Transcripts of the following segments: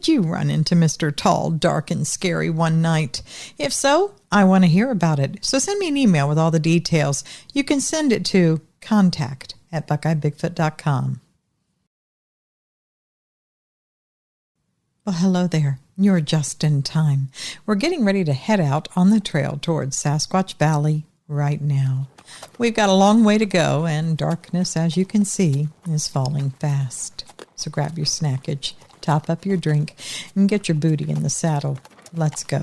did you run into Mr. Tall, Dark, and Scary one night? If so, I want to hear about it. So send me an email with all the details. You can send it to contact@buckeyebigfoot.com. Well, hello there. You're just in time. We're getting ready to head out on the trail towards Sasquatch Valley right now. We've got a long way to go, and darkness, as you can see, is falling fast. So grab your snackage, top up your drink, and get your booty in the saddle. Let's go.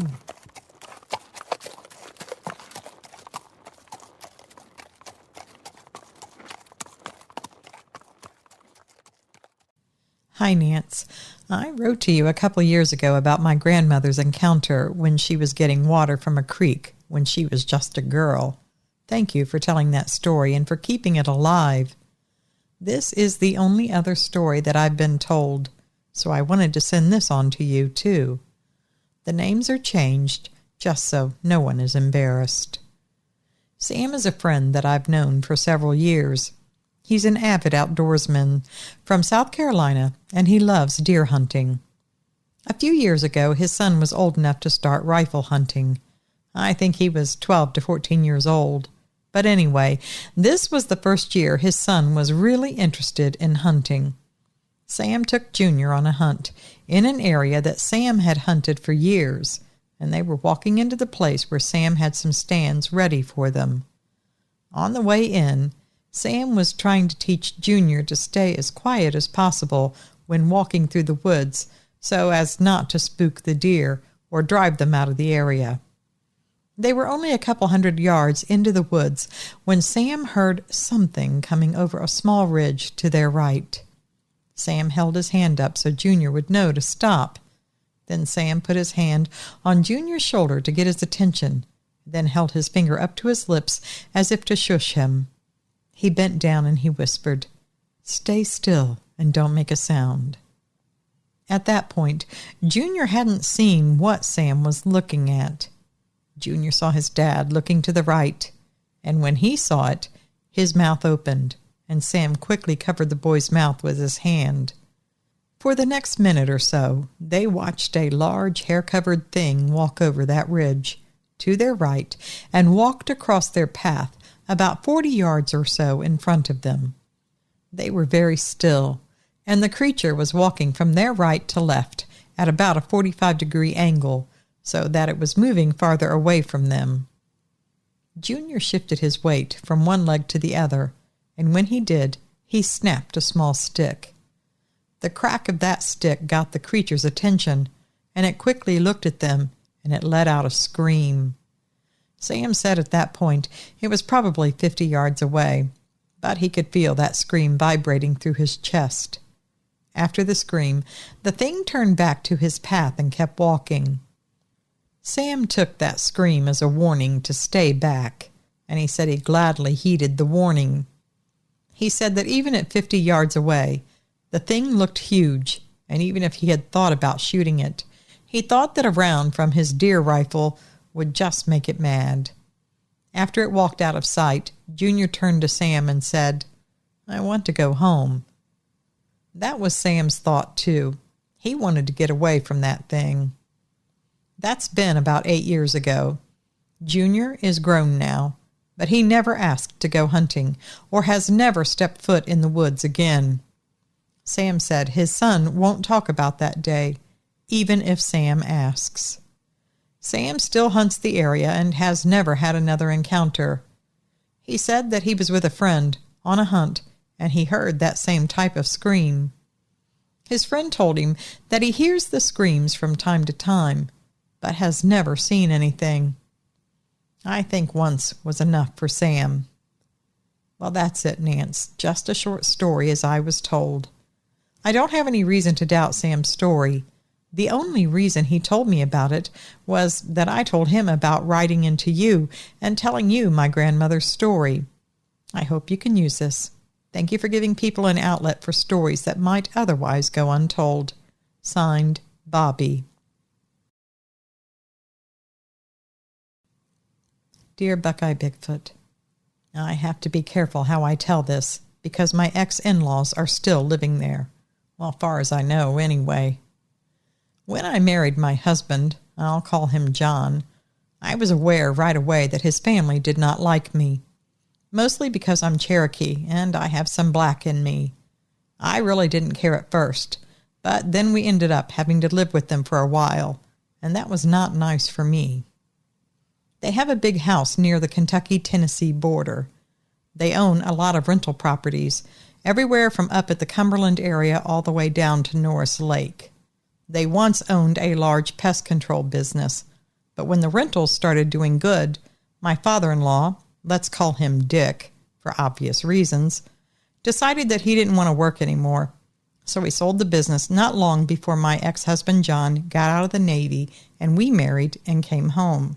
Hi, Nance. I wrote to you a couple years ago about my grandmother's encounter when she was getting water from a creek when she was just a girl. Thank you for telling that story and for keeping it alive. This is the only other story that I've been told, so I wanted to send this on to you, too. The names are changed, just so no one is embarrassed. Sam is a friend that I've known for several years. He's an avid outdoorsman from South Carolina, and he loves deer hunting. A few years ago, his son was old enough to start rifle hunting. I think he was 12 to 14 years old. But anyway, this was the first year his son was really interested in hunting. Sam took Junior on a hunt in an area that Sam had hunted for years, and they were walking into the place where Sam had some stands ready for them. On the way in, Sam was trying to teach Junior to stay as quiet as possible when walking through the woods so as not to spook the deer or drive them out of the area. They were only a couple 100 yards into the woods when Sam heard something coming over a small ridge to their right. Sam held his hand up so Junior would know to stop. Then Sam put his hand on Junior's shoulder to get his attention, then held his finger up to his lips as if to shush him. He bent down and he whispered, "Stay still and don't make a sound." At that point, Junior hadn't seen what Sam was looking at. Junior saw his dad looking to the right, and when he saw it, his mouth opened, and Sam quickly covered the boy's mouth with his hand. For the next minute or so, they watched a large hair-covered thing walk over that ridge to their right and walked across their path about 40 yards or so in front of them. They were very still, and the creature was walking from their right to left at about a 45-degree angle, so that it was moving farther away from them. Junior shifted his weight from one leg to the other, and when he did, he snapped a small stick. The crack of that stick got the creature's attention, and it quickly looked at them, and it let out a scream. Sam said at that point it was probably 50 yards away, but he could feel that scream vibrating through his chest. After the scream, the thing turned back to his path and kept walking. Sam took that scream as a warning to stay back, and he said he gladly heeded the warning. He said that even at 50 yards away, the thing looked huge, and even if he had thought about shooting it, he thought that a round from his deer rifle would just make it mad. After it walked out of sight, Junior turned to Sam and said, "I want to go home." That was Sam's thought, too. He wanted to get away from that thing. That's been about 8 years ago. Junior is grown now, but he never asked to go hunting or has never stepped foot in the woods again. Sam said his son won't talk about that day, even if Sam asks. Sam still hunts the area and has never had another encounter. He said that he was with a friend on a hunt and he heard that same type of scream. His friend told him that he hears the screams from time to time, but has never seen anything. I think once was enough for Sam. Well, that's it, Nance. Just a short story as I was told. I don't have any reason to doubt Sam's story. The only reason he told me about it was that I told him about writing into you and telling you my grandmother's story. I hope you can use this. Thank you for giving people an outlet for stories that might otherwise go untold. Signed, Bobby. Dear Buckeye Bigfoot, I have to be careful how I tell this because my ex-in-laws are still living there. Well, far as I know, anyway. When I married my husband, I'll call him John, I was aware right away that his family did not like me, mostly because I'm Cherokee and I have some black in me. I really didn't care at first, but then we ended up having to live with them for a while, and that was not nice for me. They have a big house near the Kentucky-Tennessee border. They own a lot of rental properties, everywhere from up at the Cumberland area all the way down to Norris Lake. They once owned a large pest control business, but when the rentals started doing good, my father-in-law, let's call him Dick, for obvious reasons, decided that he didn't want to work anymore. So he sold the business not long before my ex-husband John got out of the Navy and we married and came home.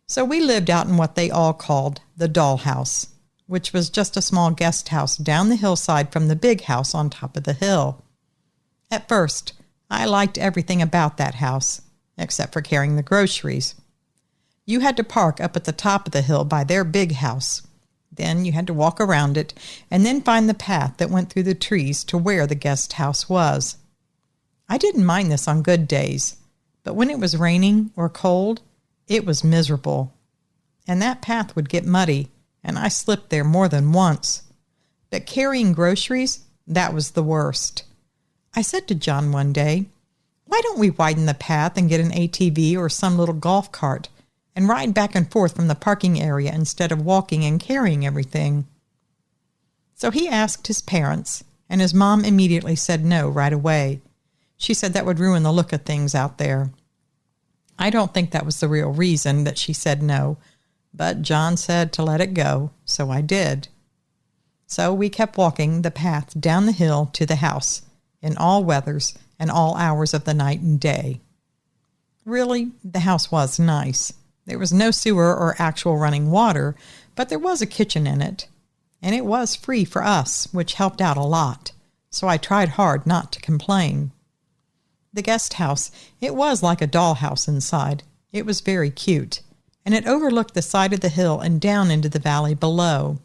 So we lived out in what they all called the dollhouse, which was just a small guest house down the hillside from the big house on top of the hill. At first, I liked everything about that house, except for carrying the groceries. You had to park up at the top of the hill by their big house. Then you had to walk around it and then find the path that went through the trees to where the guest house was. I didn't mind this on good days, but when it was raining or cold, it was miserable. And that path would get muddy, and I slipped there more than once. But carrying groceries, that was the worst. I said to John one day, "Why don't we widen the path and get an ATV or some little golf cart and ride back and forth from the parking area instead of walking and carrying everything?" So he asked his parents, and his mom immediately said no right away. She said that would ruin the look of things out there. I don't think that was the real reason that she said no, but John said to let it go, so I did. So we kept walking the path down the hill to the house, in all weathers and all hours of the night and day. Really, the house was nice. There was no sewer or actual running water, but there was a kitchen in it, and it was free for us, which helped out a lot, so I tried hard not to complain. The guest house, it was like a dollhouse inside. It was very cute, and it overlooked the side of the hill and down into the valley below.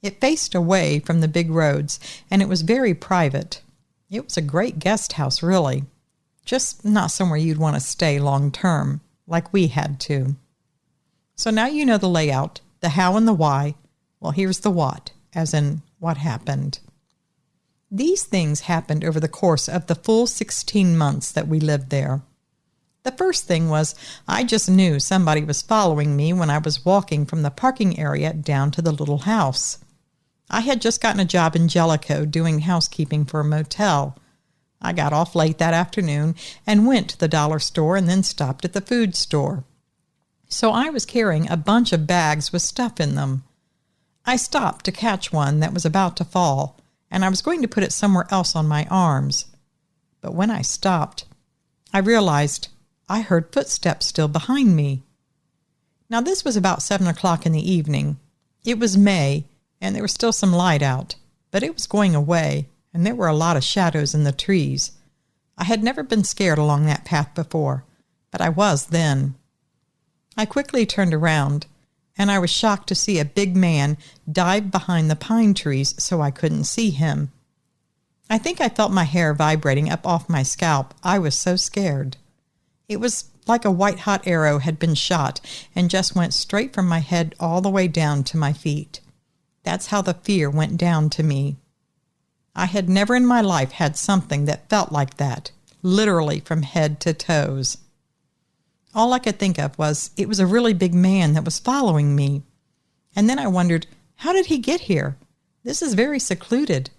It faced away from the big roads, and it was very private. It was a great guest house, really. Just not somewhere you'd want to stay long term, like we had to. So now you know the layout, the how and the why. Well, here's the what, as in what happened. These things happened over the course of the full 16 months that we lived there. The first thing was I just knew somebody was following me when I was walking from the parking area down to the little house. I had just gotten a job in Jellicoe doing housekeeping for a motel. I got off late that afternoon and went to the dollar store and then stopped at the food store. So I was carrying a bunch of bags with stuff in them. I stopped to catch one that was about to fall, and I was going to put it somewhere else on my arms. But when I stopped, I realized I heard footsteps still behind me. Now this was about 7 o'clock in the evening. It was May, and there was still some light out, but it was going away, and there were a lot of shadows in the trees. I had never been scared along that path before, but I was then. I quickly turned around, and I was shocked to see a big man dive behind the pine trees so I couldn't see him. I think I felt my hair vibrating up off my scalp. I was so scared. It was like a white-hot arrow had been shot and just went straight from my head all the way down to my feet. That's how the fear went down to me. I had never in my life had something that felt like that, literally from head to toes. All I could think of was it was a really big man that was following me. And then I wondered, how did he get here? This is very secluded.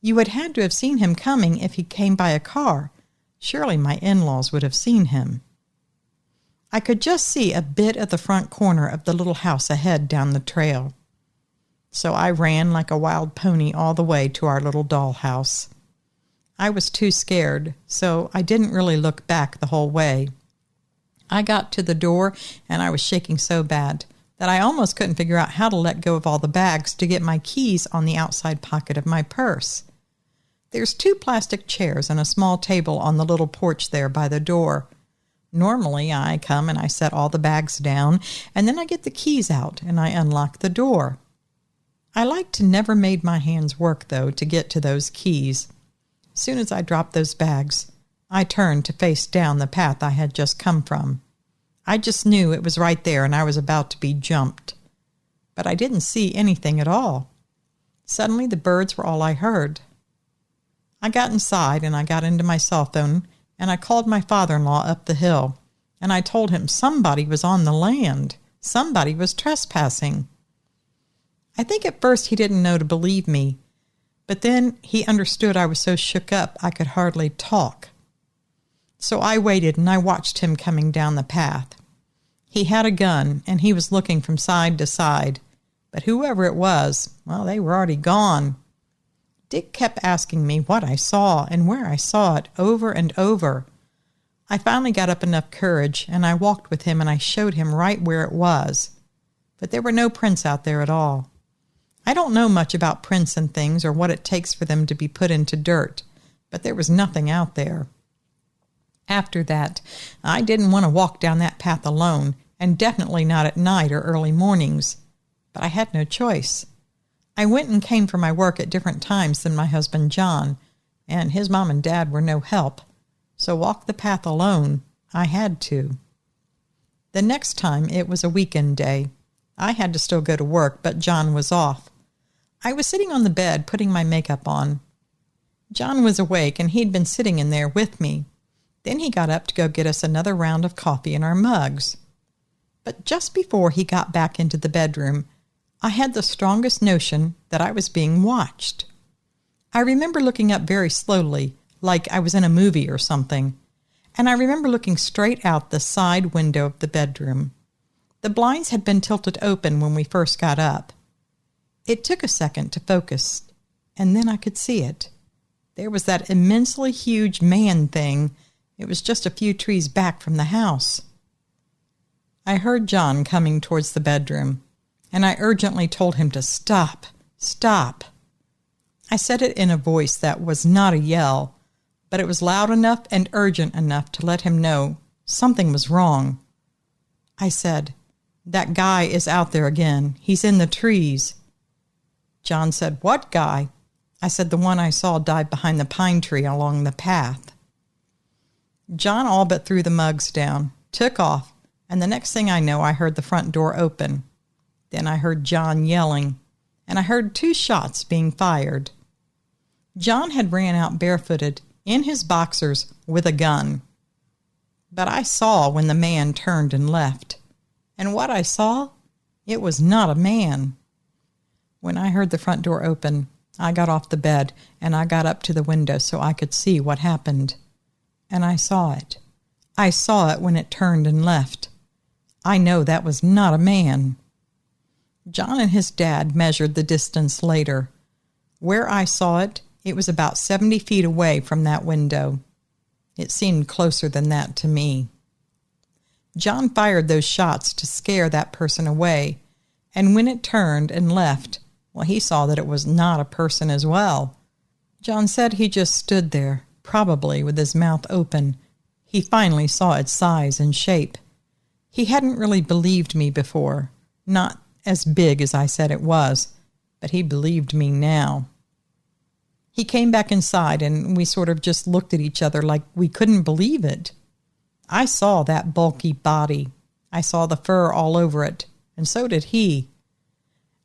You would had to have seen him coming if he came by a car. Surely my in-laws would have seen him. I could just see a bit of the front corner of the little house ahead down the trail. So I ran like a wild pony all the way to our little dollhouse. I was too scared, so I didn't really look back the whole way. I got to the door, and I was shaking so bad that I almost couldn't figure out how to let go of all the bags to get my keys on the outside pocket of my purse. There's 2 plastic chairs and a small table on the little porch there by the door. Normally, I come and I set all the bags down, and then I get the keys out and I unlock the door. I like to never made my hands work, though, to get to those keys. As soon as I dropped those bags, I turned to face down the path I had just come from. I just knew it was right there and I was about to be jumped. But I didn't see anything at all. Suddenly the birds were all I heard. I got inside and I got into my cell phone and I called my father-in-law up the hill and I told him somebody was on the land. Somebody was trespassing. I think at first he didn't know to believe me, but then he understood I was so shook up I could hardly talk. So I waited and I watched him coming down the path. He had a gun and he was looking from side to side, but whoever it was, well, they were already gone. Dick kept asking me what I saw and where I saw it over and over. I finally got up enough courage and I walked with him and I showed him right where it was. But there were no prints out there at all. I don't know much about prints and things or what it takes for them to be put into dirt, but there was nothing out there. After that, I didn't want to walk down that path alone, and definitely not at night or early mornings. But I had no choice. I went and came for my work at different times than my husband John, and his mom and dad were no help. So walk the path alone, I had to. The next time it was a weekend day. I had to still go to work, but John was off. I was sitting on the bed putting my makeup on. John was awake and he'd been sitting in there with me. Then he got up to go get us another round of coffee in our mugs. But just before he got back into the bedroom, I had the strongest notion that I was being watched. I remember looking up very slowly, like I was in a movie or something, and I remember looking straight out the side window of the bedroom. The blinds had been tilted open when we first got up. It took a second to focus, and then I could see it. There was that immensely huge man thing. It was just a few trees back from the house. I heard John coming towards the bedroom, and I urgently told him to stop, stop. I said it in a voice that was not a yell, but it was loud enough and urgent enough to let him know something was wrong. I said, "That guy is out there again. He's in the trees." John said, "What guy?" I said, "The one I saw dive behind the pine tree along the path." John all but threw the mugs down, took off, and the next thing I know, I heard the front door open. Then I heard John yelling, and I heard 2 shots being fired. John had ran out barefooted, in his boxers, with a gun. But I saw when the man turned and left. And what I saw, it was not a man. When I heard the front door open, I got off the bed and I got up to the window so I could see what happened. And I saw it. I saw it when it turned and left. I know that was not a man. John and his dad measured the distance later. Where I saw it, it was about 70 feet away from that window. It seemed closer than that to me. John fired those shots to scare that person away, and when it turned and left, well, he saw that it was not a person as well. John said he just stood there, probably with his mouth open. He finally saw its size and shape. He hadn't really believed me before, not as big as I said it was, but he believed me now. He came back inside and we sort of just looked at each other like we couldn't believe it. I saw that bulky body. I saw the fur all over it, and so did he.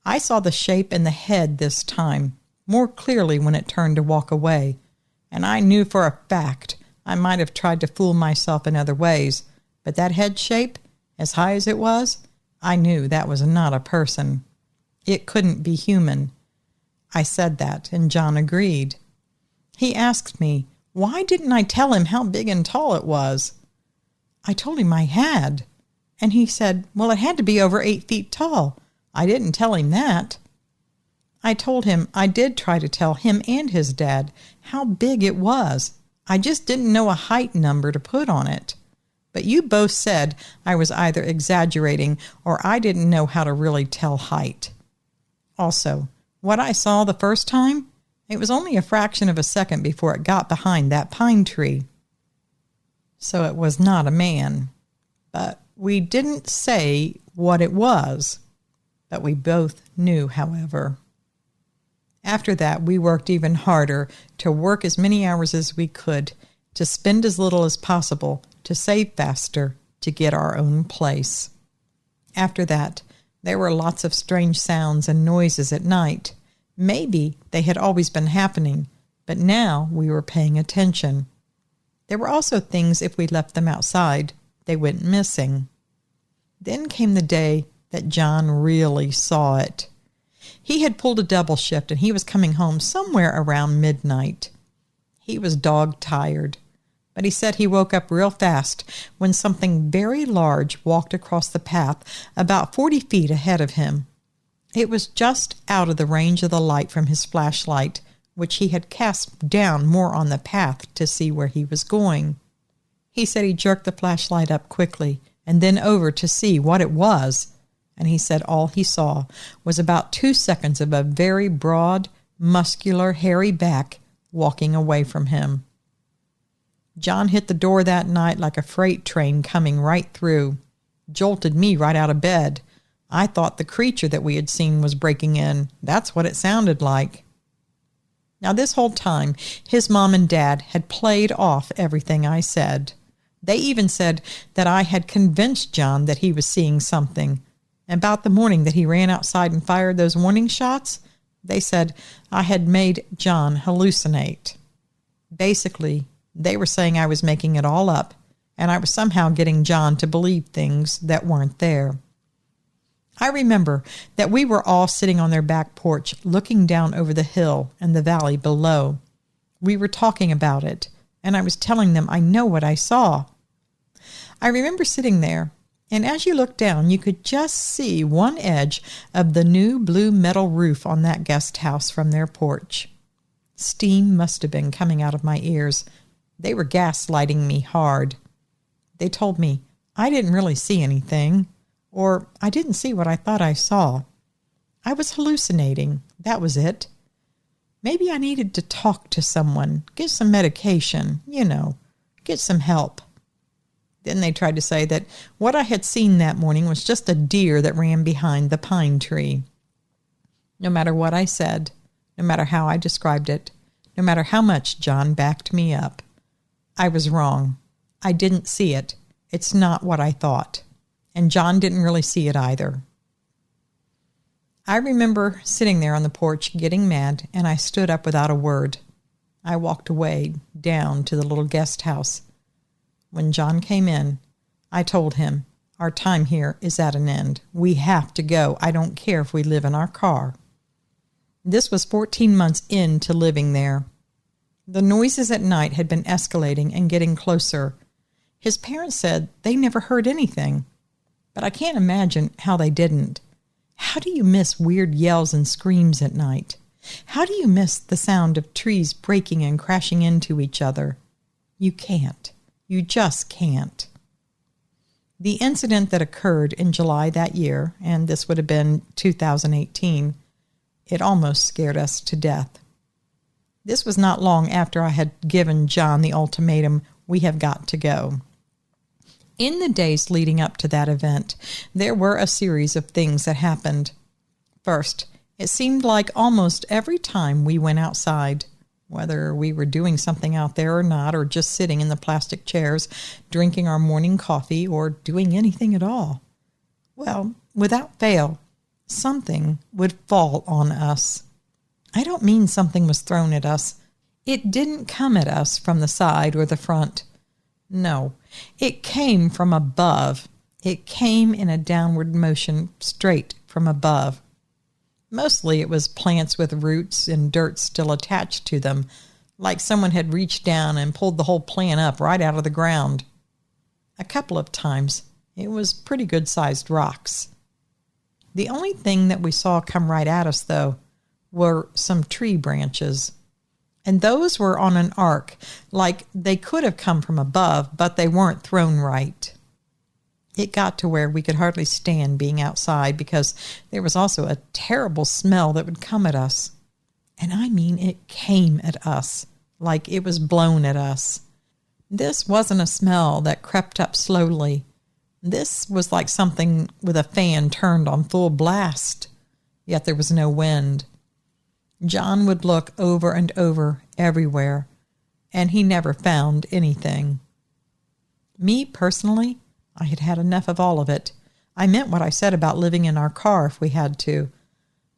I saw the shape and the head this time, more clearly when it turned to walk away, and I knew for a fact I might have tried to fool myself in other ways, but that head shape, as high as it was, I knew that was not a person. It couldn't be human. I said that, and John agreed. He asked me, why didn't I tell him how big and tall it was? I told him I had, and he said, well, it had to be over 8 feet tall. I didn't tell him that. I told him I did try to tell him and his dad how big it was. I just didn't know a height number to put on it. But you both said I was either exaggerating or I didn't know how to really tell height. Also, what I saw the first time, it was only a fraction of a second before it got behind that pine tree. So it was not a man. But we didn't say what it was. But we both knew, however. After that, we worked even harder to work as many hours as we could, to spend as little as possible, to save faster, to get our own place. After that, there were lots of strange sounds and noises at night. Maybe they had always been happening, but now we were paying attention. There were also things, if we left them outside, they went missing. Then came the day that John really saw it. He had pulled a double shift and he was coming home somewhere around midnight. He was dog-tired, but he said he woke up real fast when something very large walked across the path about 40 feet ahead of him. It was just out of the range of the light from his flashlight, which he had cast down more on the path to see where he was going. He said he jerked the flashlight up quickly and then over to see what it was, and he said all he saw was about 2 seconds of a very broad, muscular, hairy back walking away from him. John hit the door that night like a freight train coming right through. Jolted me right out of bed. I thought the creature that we had seen was breaking in. That's what it sounded like. Now, this whole time, his mom and dad had played off everything I said. They even said that I had convinced John that he was seeing something. About the morning that he ran outside and fired those warning shots, they said I had made John hallucinate. Basically, they were saying I was making it all up, and I was somehow getting John to believe things that weren't there. I remember that we were all sitting on their back porch looking down over the hill and the valley below. We were talking about it, and I was telling them I know what I saw. I remember sitting there, and as you looked down, you could just see one edge of the new blue metal roof on that guest house from their porch. Steam must have been coming out of my ears. They were gaslighting me hard. They told me I didn't really see anything, or I didn't see what I thought I saw. I was hallucinating. That was it. Maybe I needed to talk to someone, get some medication, get some help. Then they tried to say that what I had seen that morning was just a deer that ran behind the pine tree. No matter what I said, no matter how I described it, no matter how much John backed me up, I was wrong. I didn't see it. It's not what I thought. And John didn't really see it either. I remember sitting there on the porch getting mad, and I stood up without a word. I walked away down to the little guest house. When John came in, I told him, our time here is at an end. We have to go. I don't care if we live in our car. This was 14 months into living there. The noises at night had been escalating and getting closer. His parents said they never heard anything, but I can't imagine how they didn't. How do you miss weird yells and screams at night? How do you miss the sound of trees breaking and crashing into each other? You can't. You just can't. The incident that occurred in July that year, and this would have been 2018, it almost scared us to death. This was not long after I had given John the ultimatum, we have got to go. In the days leading up to that event, there were a series of things that happened. First, it seemed like almost every time we went outside, whether we were doing something out there or not, or just sitting in the plastic chairs, drinking our morning coffee, or doing anything at all, well, without fail, something would fall on us. I don't mean something was thrown at us. It didn't come at us from the side or the front. No, it came from above. It came in a downward motion straight from above. Mostly it was plants with roots and dirt still attached to them, like someone had reached down and pulled the whole plant up right out of the ground. A couple of times it was pretty good-sized rocks. The only thing that we saw come right at us, though, were some tree branches. And those were on an arc, like they could have come from above, but they weren't thrown right. It got to where we could hardly stand being outside because there was also a terrible smell that would come at us. And I mean it came at us, like it was blown at us. This wasn't a smell that crept up slowly. This was like something with a fan turned on full blast, yet there was no wind. John would look over and over everywhere, and he never found anything. Me, personally, I had had enough of all of it. I meant what I said about living in our car if we had to.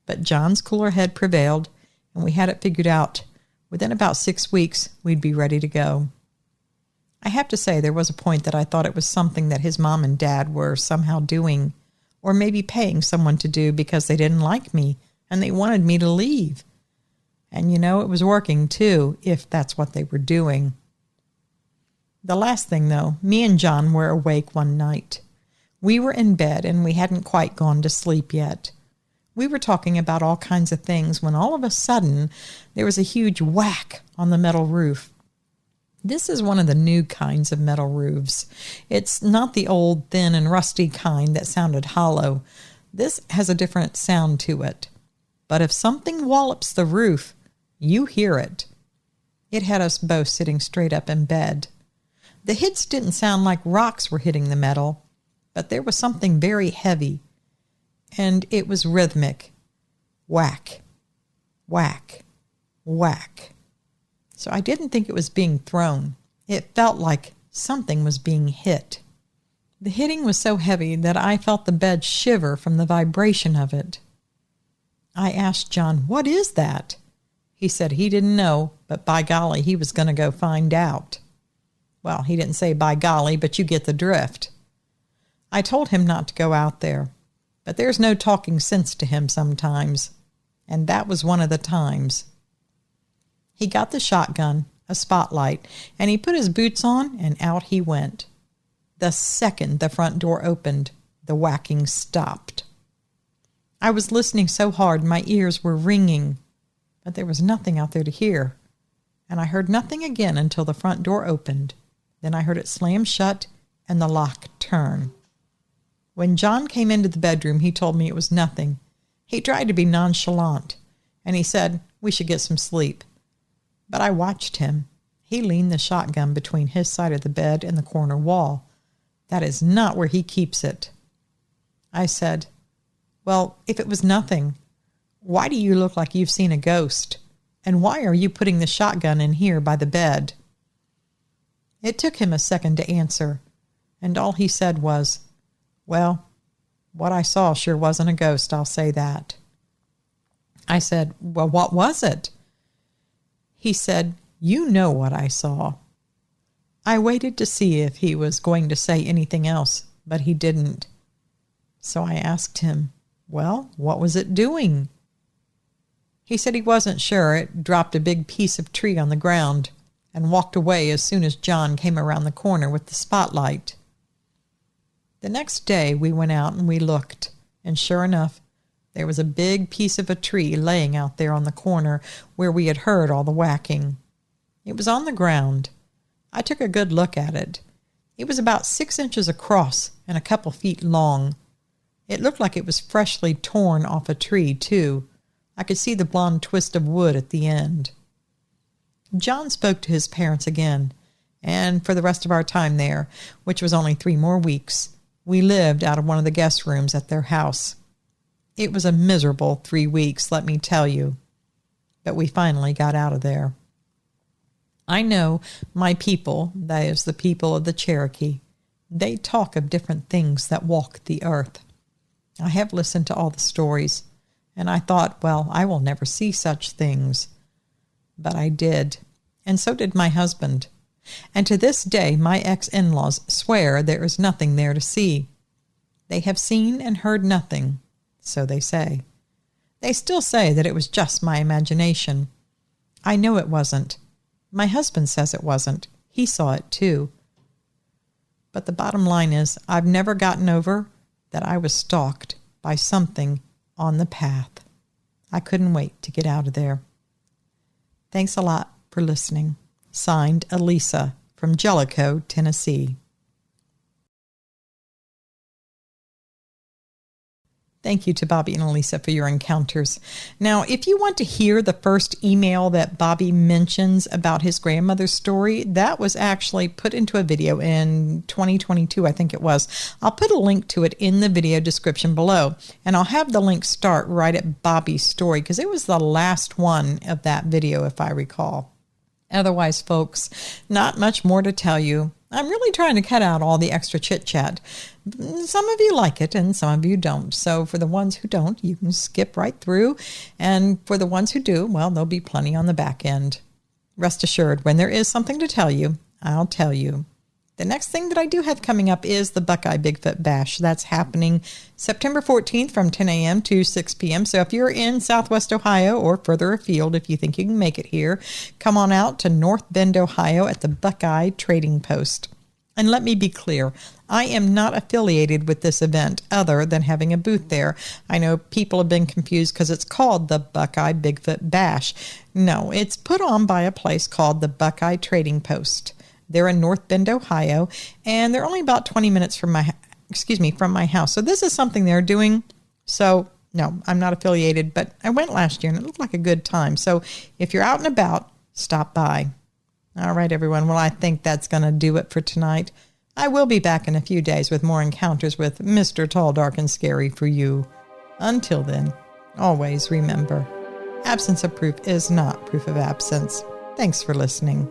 But John's cooler head prevailed, and we had it figured out. Within about 6 weeks, we'd be ready to go. I have to say there was a point that I thought it was something that his mom and dad were somehow doing, or maybe paying someone to do because they didn't like me and they wanted me to leave. And it was working too, if that's what they were doing. The last thing, though, me and John were awake one night. We were in bed and we hadn't quite gone to sleep yet. We were talking about all kinds of things when all of a sudden there was a huge whack on the metal roof. This is one of the new kinds of metal roofs. It's not the old, thin, and rusty kind that sounded hollow. This has a different sound to it. But if something wallops the roof, you hear it. It had us both sitting straight up in bed. The hits didn't sound like rocks were hitting the metal, but there was something very heavy, and it was rhythmic. Whack, whack, whack. So I didn't think it was being thrown. It felt like something was being hit. The hitting was so heavy that I felt the bed shiver from the vibration of it. I asked John, "What is that?" He said he didn't know, but by golly, he was going to go find out. Well, he didn't say by golly, but you get the drift. I told him not to go out there, but there's no talking sense to him sometimes, and that was one of the times. He got the shotgun, a spotlight, and he put his boots on, and out he went. The second the front door opened, the whacking stopped. I was listening so hard my ears were ringing, but there was nothing out there to hear, and I heard nothing again until the front door opened. Then I heard it slam shut and the lock turn. When John came into the bedroom, he told me it was nothing. He tried to be nonchalant, and he said we should get some sleep. But I watched him. He leaned the shotgun between his side of the bed and the corner wall. That is not where he keeps it. I said, "Well, if it was nothing, why do you look like you've seen a ghost? And why are you putting the shotgun in here by the bed?" It took him a second to answer, and all he said was, "Well, what I saw sure wasn't a ghost, I'll say that." I said, "Well, what was it?" He said, "You know what I saw." I waited to see if he was going to say anything else, but he didn't. So I asked him, "Well, what was it doing?" He said he wasn't sure. It dropped a big piece of tree on the ground and walked away as soon as John came around the corner with the spotlight. The next day we went out and we looked, and sure enough, there was a big piece of a tree laying out there on the corner where we had heard all the whacking. It was on the ground. I took a good look at it. It was about 6 inches across and a couple feet long. It looked like it was freshly torn off a tree, too. I could see the blonde twist of wood at the end. John spoke to his parents again, and for the rest of our time there, which was only 3 more weeks, we lived out of one of the guest rooms at their house. It was a miserable 3 weeks, let me tell you, but we finally got out of there. I know my people, that is the people of the Cherokee, they talk of different things that walk the earth. I have listened to all the stories, and I thought, well, I will never see such things. But I did, and so did my husband. And to this day, my ex-in-laws swear there is nothing there to see. They have seen and heard nothing, so they say. They still say that it was just my imagination. I know it wasn't. My husband says it wasn't. He saw it too. But the bottom line is, I've never gotten over that I was stalked by something on the path. I couldn't wait to get out of there. Thanks a lot for listening. Signed, Alisa from Jellicoe, Tennessee. Thank you to Bobby and Alisa for your encounters. Now, if you want to hear the first email that Bobby mentions about his grandmother's story, that was actually put into a video in 2022, I think it was. I'll put a link to it in the video description below, and I'll have the link start right at Bobby's story because it was the last one of that video, if I recall. Otherwise, folks, not much more to tell you. I'm really trying to cut out all the extra chit-chat. Some of you like it and some of you don't. So for the ones who don't, you can skip right through. And for the ones who do, well, there'll be plenty on the back end. Rest assured, when there is something to tell you, I'll tell you. The next thing that I do have coming up is the Buckeye Bigfoot Bash. That's happening September 14th from 10 a.m. to 6 p.m. So if you're in Southwest Ohio or further afield, if you think you can make it here, come on out to North Bend, Ohio at the Buckeye Trading Post. And let me be clear, I am not affiliated with this event other than having a booth there. I know people have been confused because it's called the Buckeye Bigfoot Bash. No, it's put on by a place called the Buckeye Trading Post. They're in North Bend, Ohio, and they're only about 20 minutes from my house. So this is something they're doing. So no, I'm not affiliated, but I went last year and it looked like a good time. So if you're out and about, stop by. All right, everyone. Well, I think that's going to do it for tonight. I will be back in a few days with more encounters with Mr. Tall, Dark, and Scary for you. Until then, always remember, absence of proof is not proof of absence. Thanks for listening.